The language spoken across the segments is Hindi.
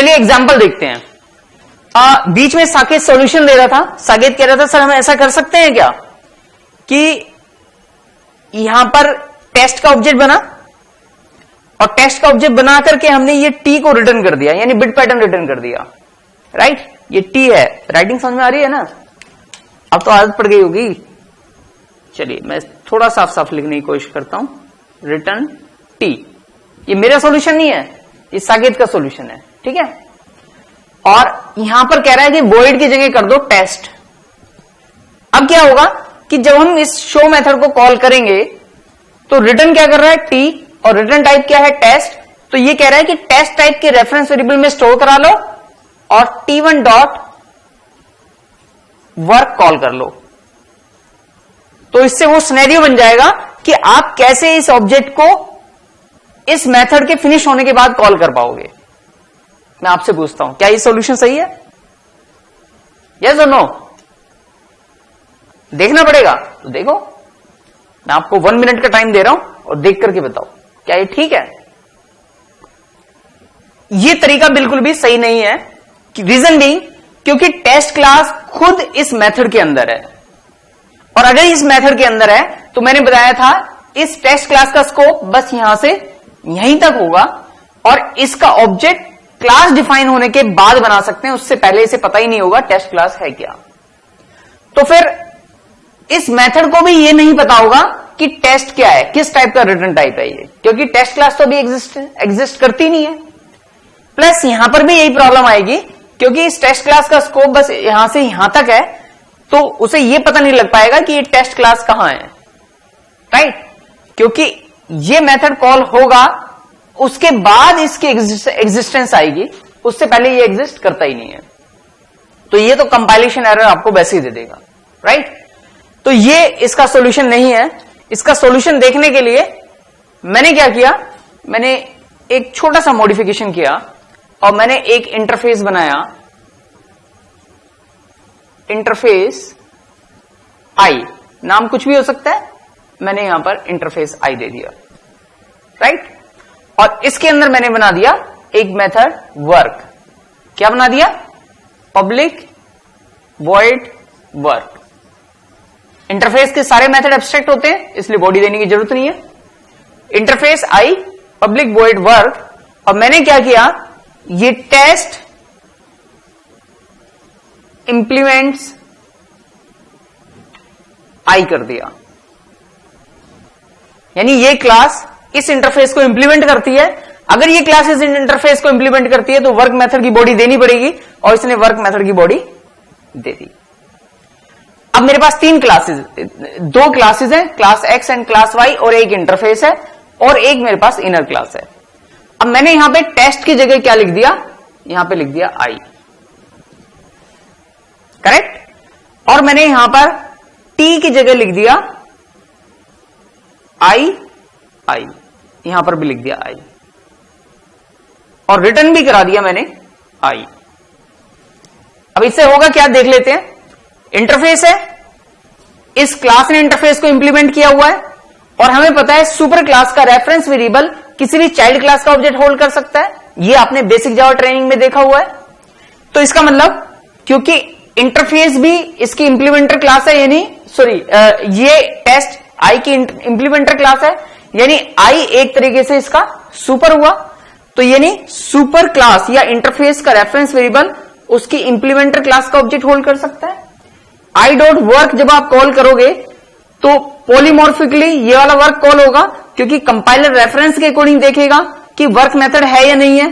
चलिए एग्जाम्पल देखते हैं। बीच में साकेत सॉल्यूशन दे रहा था। साकेत कह रहा था सर हम ऐसा कर सकते हैं क्या कि यहां पर टेस्ट का ऑब्जेक्ट बना और टेस्ट का ऑब्जेक्ट बना करके हमने ये टी को रिटर्न कर दिया, यानी बिट पैटर्न रिटर्न कर दिया, राइट। ये टी है, राइटिंग समझ में आ रही है ना, अब तो आदत पड़ गई होगी। चलिए मैं थोड़ा साफ साफ लिखने की कोशिश करता हूं, रिटर्न टी। ये मेरा सॉल्यूशन नहीं है, ये साकेत का सॉल्यूशन है, ठीक है। और यहां पर कह रहा है कि वॉइड की जगह कर दो टेस्ट। अब क्या होगा कि जब हम इस शो मेथड को कॉल करेंगे तो रिटर्न क्या कर रहा है टी, और रिटर्न टाइप क्या है टेस्ट। तो ये कह रहा है कि टेस्ट टाइप के रेफरेंस वेरिएबल में स्टोर करा लो और t1 डॉट वर्क कॉल कर लो। तो इससे वो सिनेरियो बन जाएगा कि आप कैसे इस ऑब्जेक्ट को इस मेथड के फिनिश होने के बाद कॉल कर पाओगे। मैं आपसे पूछता हूं क्या ये सॉल्यूशन सही है? यस और नो? देखना पड़ेगा तो देखो, मैं आपको 1 मिनट का टाइम दे रहा हूं और देख करके बताओ क्या ये ठीक है। ये तरीका बिल्कुल भी सही नहीं है। रीजन नहीं, क्योंकि टेस्ट क्लास खुद इस मेथड के अंदर है, और अगर इस मेथड के अंदर है तो मैंने बताया था इस टेस्ट क्लास का स्कोप बस यहां से यहीं तक होगा, और इसका ऑब्जेक्ट क्लास डिफाइन होने के बाद बना सकते हैं, उससे पहले इसे पता ही नहीं होगा टेस्ट क्लास है क्या। तो फिर इस मेथड को भी ये नहीं पता होगा कि टेस्ट क्या है, किस टाइप का रिटर्न टाइप है ये, क्योंकि टेस्ट क्लास तो अभी एग्जिस्ट करती नहीं है। प्लस यहां पर भी यही प्रॉब्लम आएगी, क्योंकि इस टेस्ट क्लास का स्कोप बस यहां से यहां तक है, तो उसे ये पता नहीं लग पाएगा कि ये टेस्ट क्लास कहां है, राइट। क्योंकि ये मेथड कॉल होगा उसके बाद इसकी एग्जिस्टेंस आएगी, उससे पहले ये एग्जिस्ट करता ही नहीं है। तो ये तो कंपाइलेशन एरर आपको वैसे ही दे देगा, राइट। तो ये इसका सॉल्यूशन नहीं है। इसका सॉल्यूशन देखने के लिए मैंने क्या किया, मैंने एक छोटा सा मॉडिफिकेशन किया और मैंने एक इंटरफेस बनाया, इंटरफेस आई, नाम कुछ भी हो सकता है, मैंने यहां पर इंटरफेस आई दे दिया, राइट। और इसके अंदर मैंने बना दिया एक मेथड वर्क। क्या बना दिया? Public void work. इंटरफेस के सारे मेथड एब्स्ट्रैक्ट होते हैं, इसलिए बॉडी देने की जरूरत नहीं है। इंटरफेस आई पब्लिक वॉइड वर्क, और मैंने क्या किया, ये टेस्ट इंप्लीमेंट्स आई कर दिया, यानी ये क्लास इस इंटरफेस को इंप्लीमेंट करती है। अगर ये क्लास इस इंटरफेस को इंप्लीमेंट करती है तो वर्क मेथड की बॉडी देनी पड़ेगी, और इसने वर्क मेथड की बॉडी दे दी। अब मेरे पास 3 क्लासेस, 2 क्लासेस हैं, class X and class Y, और एक इंटरफेस है, और एक मेरे पास इनर क्लास है। अब मैंने यहां पे टेस्ट की जगह क्या लिख दिया, यहां पे लिख दिया आई, करेक्ट। और मैंने यहां पर टी की जगह लिख दिया आई, यहां पर भी लिख दिया आई, और रिटर्न भी करा दिया मैंने आई। अब इससे होगा क्या देख लेते हैं। इंटरफेस है, इस क्लास ने इंटरफेस को इंप्लीमेंट किया हुआ है, और हमें पता है सुपर क्लास का रेफरेंस वेरिएबल किसी भी चाइल्ड क्लास का ऑब्जेक्ट होल्ड कर सकता है, ये आपने बेसिक जावा ट्रेनिंग में देखा हुआ है। तो इसका मतलब, क्योंकि इंटरफेस भी इसकी इंप्लीमेंटर क्लास है, यानी सॉरी ये टेस्ट आई की इंप्लीमेंटर क्लास है, यानी आई एक तरीके से इसका सुपर हुआ। तो यानी सुपर क्लास या इंटरफेस का रेफरेंस वेरिएबल उसकी इंप्लीमेंटर क्लास का ऑब्जेक्ट होल्ड कर सकता है। आई डॉट वर्क जब आप कॉल करोगे तो पॉलीमॉर्फिकली ये वाला वर्क कॉल होगा, क्योंकि कंपाइलर रेफरेंस के अकॉर्डिंग देखेगा कि वर्क मेथड है या नहीं है,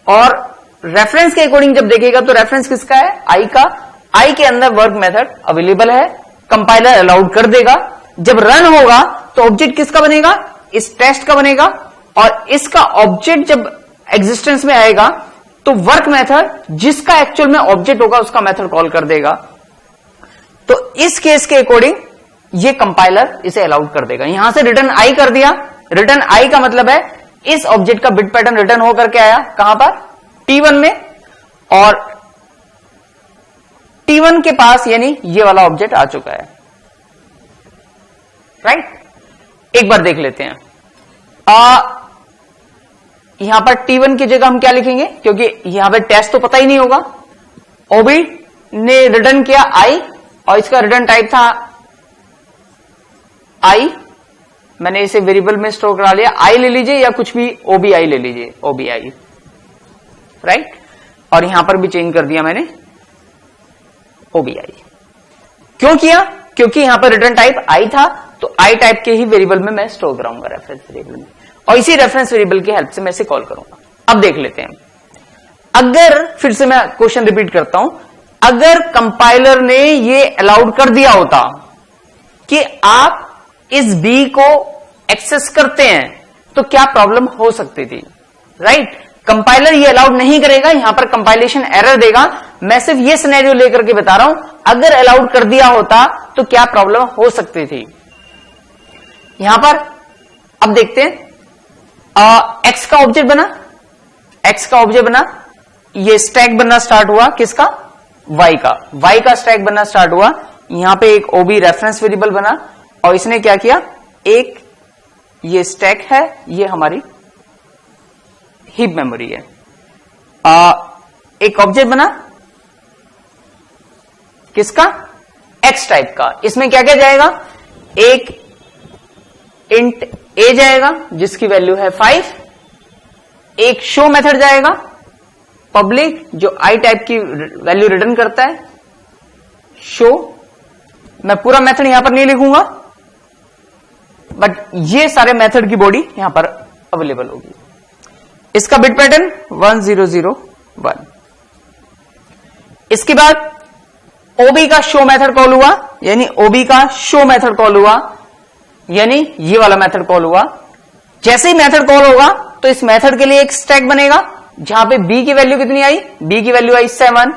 और रेफरेंस के अकॉर्डिंग जब देखेगा तो रेफरेंस किसका है, आई का। आई के अंदर वर्क मेथड अवेलेबल है, कंपाइलर अलाउड कर देगा। जब रन होगा तो ऑब्जेक्ट किसका बनेगा, इस टेस्ट का बनेगा, और इसका ऑब्जेक्ट जब एग्जिस्टेंस में आएगा तो वर्क मेथड जिसका एक्चुअल में ऑब्जेक्ट होगा उसका मेथड कॉल कर देगा। तो इस केस के अकॉर्डिंग ये कंपाइलर इसे अलाउड कर देगा। यहां से रिटर्न आई कर दिया, रिटर्न आई का मतलब है इस ऑब्जेक्ट का बिट पैटर्न रिटर्न होकर के आया कहां पर, T1 में, और T1 के पास यानी ये वाला ऑब्जेक्ट आ चुका है, राइट। एक बार देख लेते हैं। यहां पर T1 की जगह हम क्या लिखेंगे, क्योंकि यहां पर टेस्ट तो पता ही नहीं होगा। ओबी ने रिटर्न किया आई और इसका रिटर्न टाइप था आई, मैंने इसे वेरिएबल में स्टोर करा लिया। आई ले लीजिए या कुछ भी ओबीआई ले लीजिए, ओबीआई, राइट। और यहां पर भी चेंज कर दिया मैंने ओबीआई। क्यों किया, क्योंकि यहां पर रिटर्न टाइप आई था, तो आई टाइप के ही वेरिएबल में मैं स्टोर कराऊंगा रेफरेंस वेरिएबल में, और इसी रेफरेंस वेरिएबल की हेल्प से मैं इसे कॉल करूंगा। अब देख लेते हैं, अगर फिर से मैं क्वेश्चन रिपीट करता हूं, अगर कंपाइलर ने ये अलाउड कर दिया होता कि आप इस बी को एक्सेस करते हैं तो क्या प्रॉब्लम हो सकती थी, राइट। कंपाइलर ये अलाउड नहीं करेगा, यहां पर कंपाइलेशन एरर देगा। मैं सिर्फ ये सिनेरियो लेकर के बता रहा हूं, अगर अलाउड कर दिया होता तो क्या प्रॉब्लम हो सकती थी। यहां पर अब देखते हैं, एक्स का ऑब्जेक्ट बना, एक्स का ऑब्जेक्ट बना, ये स्टैक बनना स्टार्ट हुआ किसका, वाई का, वाई का स्टैक बनना स्टार्ट हुआ। यहां पे एक ओबी रेफरेंस वेरिएबल बना और इसने क्या किया, एक ये स्टैक है, ये हमारी हीप मेमोरी है। एक ऑब्जेक्ट बना किसका, एक्स टाइप का, इसमें क्या क्या जाएगा, एक इंट ए जाएगा जिसकी वैल्यू है 5, एक शो मेथड जाएगा पब्लिक जो आई टाइप की वैल्यू रिटर्न करता है, शो। मैं पूरा मेथड यहां पर नहीं लिखूंगा, बट ये सारे मेथड की बॉडी यहां पर अवेलेबल होगी। इसका बिट पैटर्न 1001। इसके बाद ओबी का शो मेथड कॉल हुआ, यानी ओबी का शो मेथड कॉल हुआ, यानी ये वाला मेथड कॉल हुआ। जैसे ही मेथड कॉल होगा तो इस मेथड के लिए एक स्टैक बनेगा जहां पे बी की वैल्यू कितनी आई, बी की वैल्यू आई 7,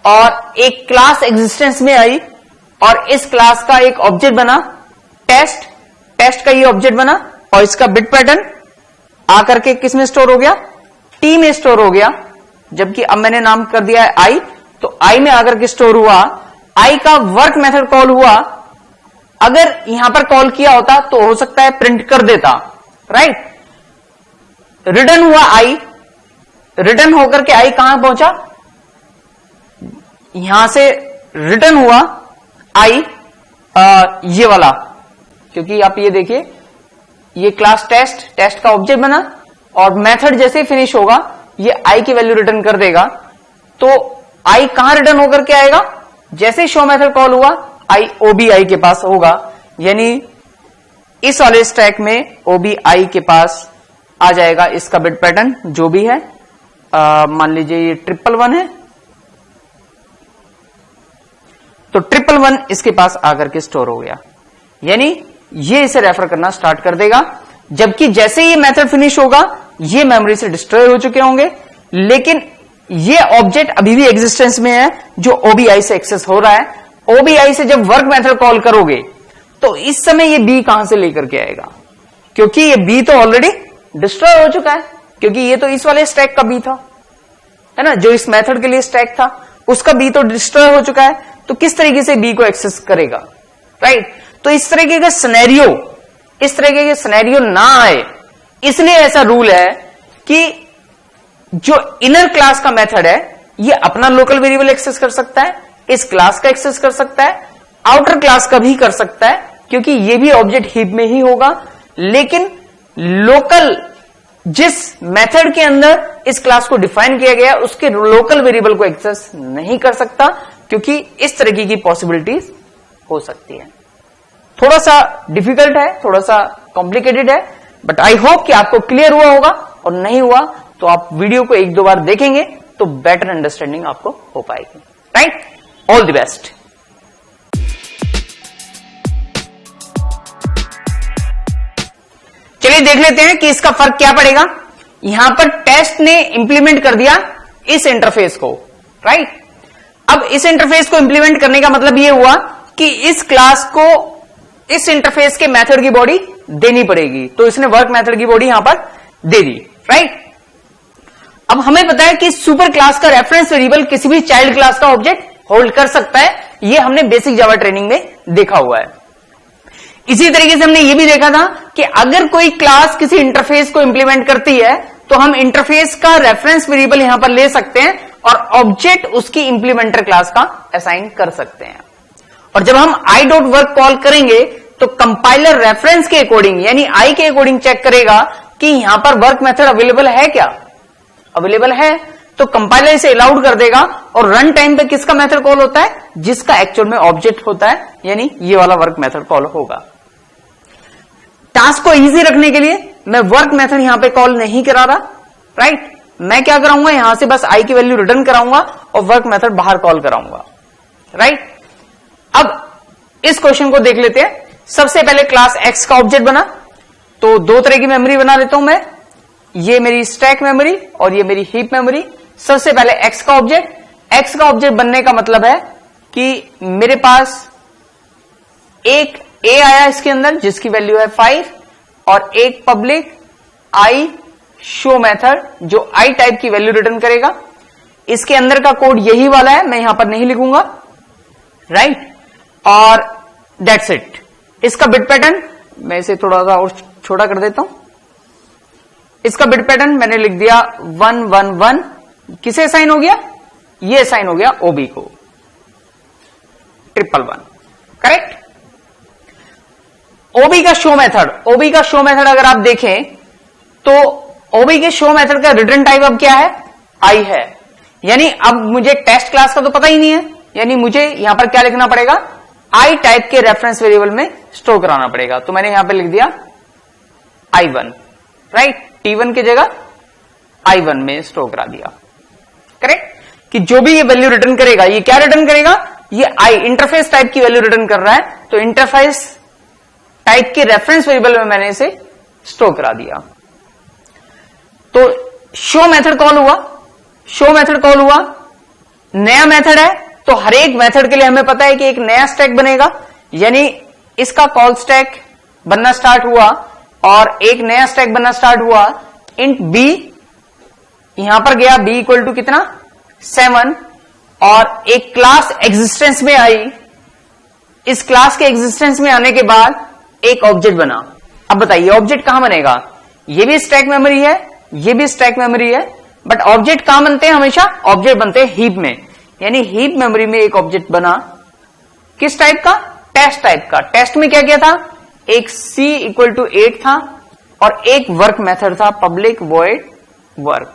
और एक क्लास एग्जिस्टेंस में आई, और इस क्लास का एक ऑब्जेक्ट बना टेस्ट, टेस्ट का ये ऑब्जेक्ट बना, और इसका बिट पैटर्न आकर के किस में स्टोर हो गया, टी में स्टोर हो गया। जबकि अब मैंने नाम कर दिया है आई, तो आई में आकर के स्टोर हुआ। आई का वर्क मेथड कॉल हुआ, अगर यहां पर कॉल किया होता तो हो सकता है प्रिंट कर देता, राइट। रिटर्न हुआ आई, रिटर्न होकर के आई कहां पहुंचा, यहां से रिटर्न हुआ आई ये वाला, क्योंकि आप ये देखिए ये क्लास टेस्ट, टेस्ट का ऑब्जेक्ट बना, और मेथड जैसे ही फिनिश होगा ये आई की वैल्यू रिटर्न कर देगा। तो आई कहां रिटर्न होकर के आएगा, जैसे ही शो मेथड कॉल हुआ आई ओबीआई के पास होगा, यानी इस वाले स्टैक में ओबीआई के पास आ जाएगा इसका बिट पैटर्न जो भी है। मान लीजिए ये 111 है, तो 111 इसके पास आकर के स्टोर हो गया, यानी ये इसे रेफर करना स्टार्ट कर देगा। जबकि जैसे ये मेथड फिनिश होगा ये मेमोरी से डिस्ट्रॉय हो चुके होंगे, लेकिन ये ऑब्जेक्ट अभी भी एग्जिस्टेंस में है जो ओबीआई से एक्सेस हो रहा है। ओबीआई से जब वर्क मेथड कॉल करोगे तो इस समय ये बी कहां से लेकर के आएगा, क्योंकि ये बी तो ऑलरेडी डिस्ट्रॉय हो चुका है, क्योंकि ये तो इस वाले स्टैक का बी था, है ना, जो इस मेथड के लिए स्टैक था उसका बी तो डिस्ट्रॉय हो चुका है। तो किस तरीके से बी को एक्सेस करेगा, राइट। तो इस तरीके का सिनेरियो, इस तरीके के सिनेरियो ना आए, इसलिए ऐसा रूल है कि जो इनर क्लास का मेथड है ये अपना लोकल वेरिएबल एक्सेस कर सकता है, इस क्लास का एक्सेस कर सकता है, आउटर क्लास का भी कर सकता है, क्योंकि ये भी ऑब्जेक्ट हीप में ही होगा। लेकिन लोकल जिस मेथड के अंदर इस क्लास को डिफाइन किया गया उसके लोकल वेरिएबल को एक्सेस नहीं कर सकता, क्योंकि इस तरीके की पॉसिबिलिटीज हो सकती है। थोड़ा सा डिफिकल्ट है, थोड़ा सा कॉम्प्लिकेटेड है, बट आई होप कि आपको क्लियर हुआ होगा, और नहीं हुआ तो आप वीडियो को एक दो बार देखेंगे तो बेटर अंडरस्टैंडिंग आपको हो पाएगी, राइट। All the best. चलिए देख लेते हैं कि इसका फर्क क्या पड़ेगा। यहां पर टेस्ट ने इंप्लीमेंट कर दिया इस इंटरफेस को, राइट। अब इस इंटरफेस को इंप्लीमेंट करने का मतलब यह हुआ कि इस क्लास को इस इंटरफेस के मेथड की बॉडी देनी पड़ेगी, तो इसने वर्क मेथड की बॉडी यहां पर दे दी, राइट। अब हमें पता है कि सुपर क्लास का रेफरेंस वेरिएबल किसी भी चाइल्ड क्लास का ऑब्जेक्ट होल्ड कर सकता है, यह हमने बेसिक जावा ट्रेनिंग में देखा हुआ है। इसी तरीके से हमने यह भी देखा था कि अगर कोई क्लास किसी इंटरफेस को इंप्लीमेंट करती है तो हम इंटरफेस का रेफरेंस वेरिएबल यहां पर ले सकते हैं और ऑब्जेक्ट उसकी इंप्लीमेंटर क्लास का असाइन कर सकते हैं। और जब हम i.work कॉल करेंगे तो कंपाइलर रेफरेंस के अकॉर्डिंग यानी i के अकॉर्डिंग चेक करेगा कि यहां पर वर्क मेथड अवेलेबल है क्या, अवेलेबल है तो कंपाइलर इसे अलाउड कर देगा और रन टाइम पे किसका मेथड कॉल होता है, जिसका एक्चुअल में ऑब्जेक्ट होता है, यानी ये वाला वर्क मेथड कॉल होगा। टास्क को इजी रखने के लिए मैं वर्क मेथड यहां पे कॉल नहीं करा रहा, राइट। मैं क्या कराऊंगा, यहां से बस i की वैल्यू रिटर्न कराऊंगा और वर्क मेथड बाहर कॉल कराऊंगा, राइट। अब इस क्वेश्चन को देख लेते हैं। सबसे पहले क्लास x का ऑब्जेक्ट बना, तो दो तरह की मेमोरी बना लेता हूं मैं, ये मेरी स्टैक मेमोरी और ये मेरी हीप मेमोरी। सबसे पहले x का ऑब्जेक्ट बनने का मतलब है कि मेरे पास एक a आया इसके अंदर जिसकी वैल्यू है 5 और एक पब्लिक i शो मेथड जो i टाइप की वैल्यू रिटर्न करेगा। इसके अंदर का कोड यही वाला है, मैं यहां पर नहीं लिखूंगा, राइट। और दैट्स इट। इसका बिट पैटर्न मैं इसे थोड़ा सा और छोटा कर देता हूं। इसका बिट पैटर्न मैंने लिख दिया 111, किसे असाइन हो गया, ये असाइन हो गया ओबी को, 111, करेक्ट। ओबी का शो मेथड अगर आप देखें तो ओबी के शो मेथड का रिटर्न टाइप अब क्या है, आई है। यानी अब मुझे टेस्ट क्लास का तो पता ही नहीं है, यानी मुझे यहां पर क्या लिखना पड़ेगा, आई टाइप के रेफरेंस वेरिएबल में स्टोर कराना पड़ेगा। तो मैंने यहां पर लिख दिया I1, राइट। T1 की जगह I1 में स्टोर करा दिया, करेक्ट। कि जो भी ये वैल्यू रिटर्न करेगा, ये क्या रिटर्न करेगा, ये आई इंटरफेस टाइप की वैल्यू रिटर्न कर रहा है, तो इंटरफेस टाइप के रेफरेंस वेरिएबल में मैंने इसे स्टोर करा दिया। तो शो मेथड कॉल हुआ, नया मेथड है तो हर एक मेथड के लिए हमें पता है कि एक नया स्टैक बनेगा, यानी इसका कॉल स्टैक बनना स्टार्ट हुआ और एक नया स्टैक बनना स्टार्ट हुआ। इंट बी यहां पर गया, बी इक्वल टू कितना 7 और एक क्लास एग्जिस्टेंस में आई। इस क्लास के एग्जिस्टेंस में आने के बाद एक ऑब्जेक्ट बना। अब बताइए ऑब्जेक्ट कहां बनेगा, ये भी स्टैक मेमोरी है, ये भी स्टैक मेमोरी है, बट ऑब्जेक्ट कहां बनते हैं, हमेशा ऑब्जेक्ट बनते हैं हीप में। यानी हीप मेमोरी में एक ऑब्जेक्ट बना, किस टाइप का, टेस्ट टाइप का। टेस्ट में क्या किया था, एक c इक्वल टू 8 था और एक वर्क मेथड था पब्लिक वॉइड वर्क,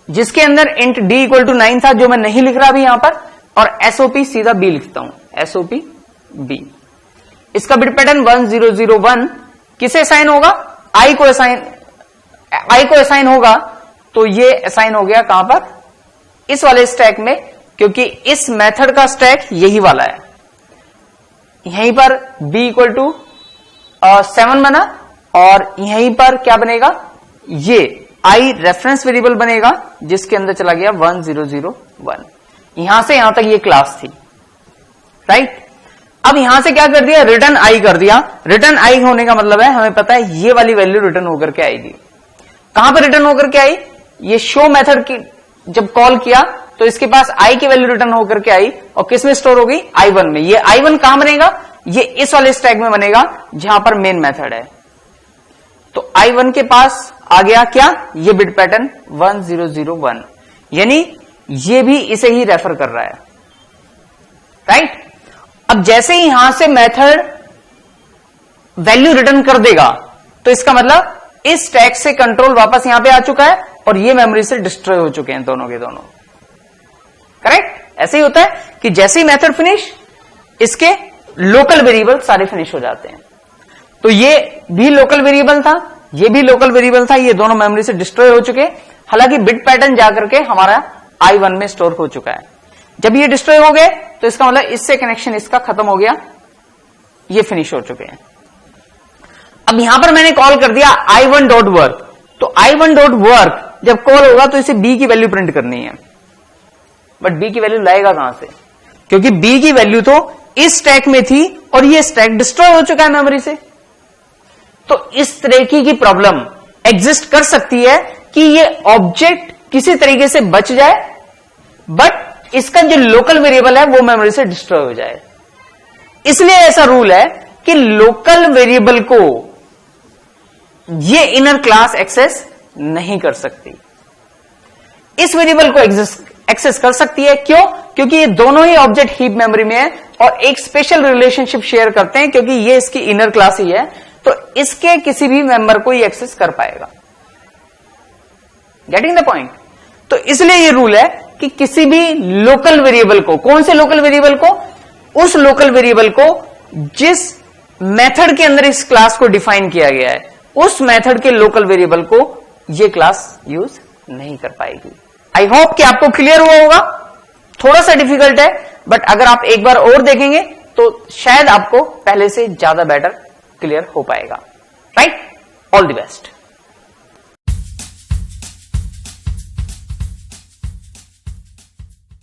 जिसके अंदर इंट d इक्वल टू 9 था, जो मैं नहीं लिख रहा अभी यहां पर, और SOP सीधा b लिखता हूं, SOP b। इसका बिट पैटर्न 1001 किसे असाइन होगा, i को असाइन होगा, तो ये असाइन हो गया कहां पर, इस वाले स्टैक में, क्योंकि इस मेथड का स्टैक यही वाला है। यहीं पर b इक्वल टू 7 बना और यहीं पर क्या बनेगा, ये i रेफरेंस वेरिएबल बनेगा जिसके अंदर चला गया 1001। यहां से यहां तक ये क्लास थी, राइट। अब यहां से क्या कर दिया, रिटर्न आई कर दिया। रिटर्न आई होने का मतलब है हमें पता है ये वाली वैल्यू रिटर्न होकर के आएगी। कहां पर रिटर्न होकर के आई, ये शो मेथड की जब कॉल किया तो इसके पास आई की वैल्यू रिटर्न होकर के आई और किस में स्टोर हो गई, I1 में। ये I1 कहां बनेगा, ये इस वाले स्टैक में बनेगा जहां पर मेन मेथड है। तो I1 के पास आ गया क्या, ये बिट पैटर्न 1001, यानी ये भी इसे ही रेफर कर रहा है, राइट। अब जैसे ही यहां से मेथड वैल्यू रिटर्न कर देगा तो इसका मतलब इस स्टैक से कंट्रोल वापस यहां पे आ चुका है और ये मेमोरी से डिस्ट्रॉय हो चुके हैं दोनों के दोनों, करेक्ट। ऐसे ही होता है कि जैसे ही मेथड फिनिश, इसके लोकल वेरिएबल सारे फिनिश हो जाते हैं। तो ये भी लोकल वेरिएबल था, ये भी लोकल वेरिएबल था, ये दोनों मेमोरी से डिस्ट्रॉय हो चुके। हालांकि बिट पैटर्न जाकर के हमारा I1 में स्टोर हो चुका है। जब ये डिस्ट्रॉय हो गए तो इसका मतलब इससे कनेक्शन इसका खत्म हो गया, ये फिनिश हो चुके हैं। अब यहां पर मैंने कॉल कर दिया I1.work, तो I1.work जब कॉल होगा तो इसे b की वैल्यू प्रिंट करनी है, बट b की वैल्यू लाएगा कहां से, क्योंकि b की वैल्यू तो इस स्टैक में थी और ये स्टैक डिस्ट्रॉय हो चुका है मेमोरी से। तो इस तरह की प्रॉब्लम एग्जिस्ट कर सकती है कि ये ऑब्जेक्ट किसी तरीके से बच जाए, बट इसका जो लोकल वेरिएबल है वो मेमोरी से डिस्ट्रॉय हो जाए। इसलिए ऐसा रूल है कि लोकल वेरिएबल को ये इनर क्लास एक्सेस नहीं कर सकती। इस वेरिएबल को एक्सेस कर सकती है, क्यों? क्योंकि ये दोनों ही ऑब्जेक्ट हीप मेमोरी में है और एक स्पेशल रिलेशनशिप शेयर करते हैं, क्योंकि ये इसकी इनर क्लास ही है, तो इसके किसी भी मेंबर को ये एक्सेस कर पाएगा। Getting the point? तो इसलिए ये रूल है कि किसी भी लोकल वेरिएबल को, कौन से लोकल वेरिएबल को? उस लोकल वेरिएबल को जिस मेथड के अंदर इस क्लास को डिफाइन किया गया है, उस मेथड के लोकल वेरिएबल को ये क्लास यूज नहीं कर पाएगी। आई होप कि आपको क्लियर हुआ होगा। थोड़ा सा डिफिकल्ट है, बट अगर आप एक बार और देखेंगे तो शायद आपको पहले से ज्यादा बेटर क्लियर हो पाएगा। राइट? All the best.